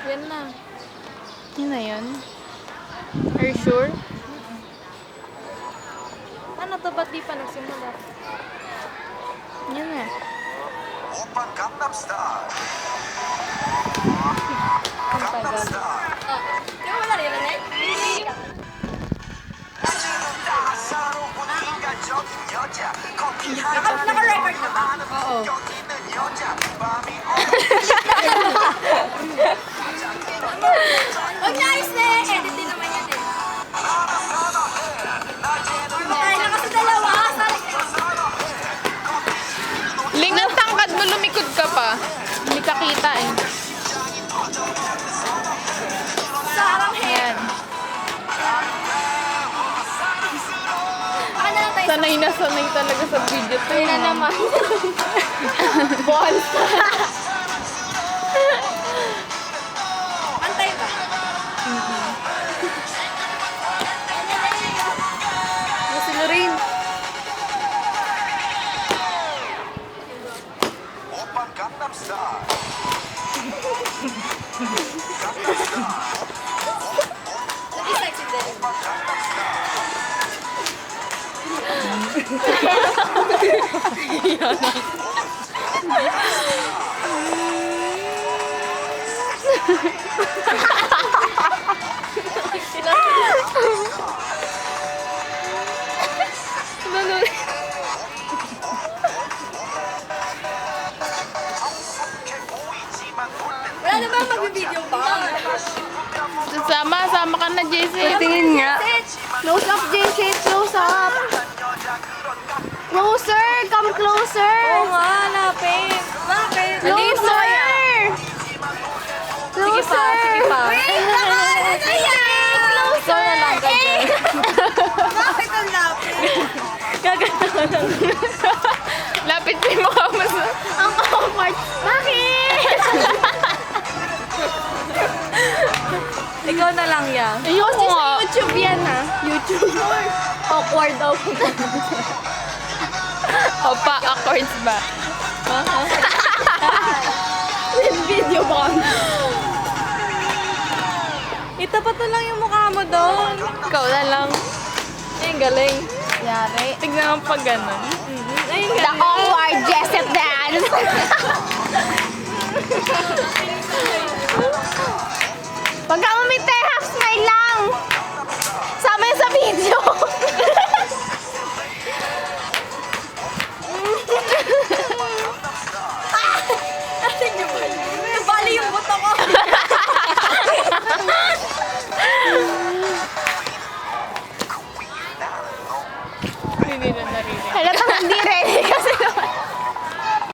Yan na. Yun na yun. Are you sure? Ano to? Ba't di pa nagsimula? Yan na. 오빤 강남스타일 Ang tagal. Di ba wala rin na 따사로운 인간적인 여자 커피 Naka-record na ba? Oo. 여기 있는 여자 밤이 Huwag niya ayos na eh. Edit din naman yan eh. Ay, na kasi dalawa. Ling, ang tangkad mo, lumikod ka pa. Hindi ka kita eh. Sarang hair. Ayan. Baka na lang tayo. Sanay na sanay talaga sa video to. Ayun na eh. naman. Balls. Antay ba? Si Lorraine. 오빤 강남스타일 Hindi sexy din. Wala na ba mag-video pa? Sama ka na, JC. Tingin nga. Close up, JC. Close up. Closer. Come closer. Oo nga, lapit. Lapit. Closer. Closer. Sige pa. Wait, ano yan? Closer. Ikaw na lang, ganyan. Bakit ang lapit? Gaganda ko lang. Lapit mo yung mukha mo sa... Ang awkward. Bakit? Ikaw na lang yan. Ayoko nga. YouTube yan ha. YouTube. Awkward daw. Opa, accords ba? With video ba? Itapat na lang yung mukha mo doon. Ikaw na lang. Ay, galing. Yari. Tignan mo pag ganun. Ay, The awkward Jessup dance. Pagka umite, half smile lang. Sama yun sa video.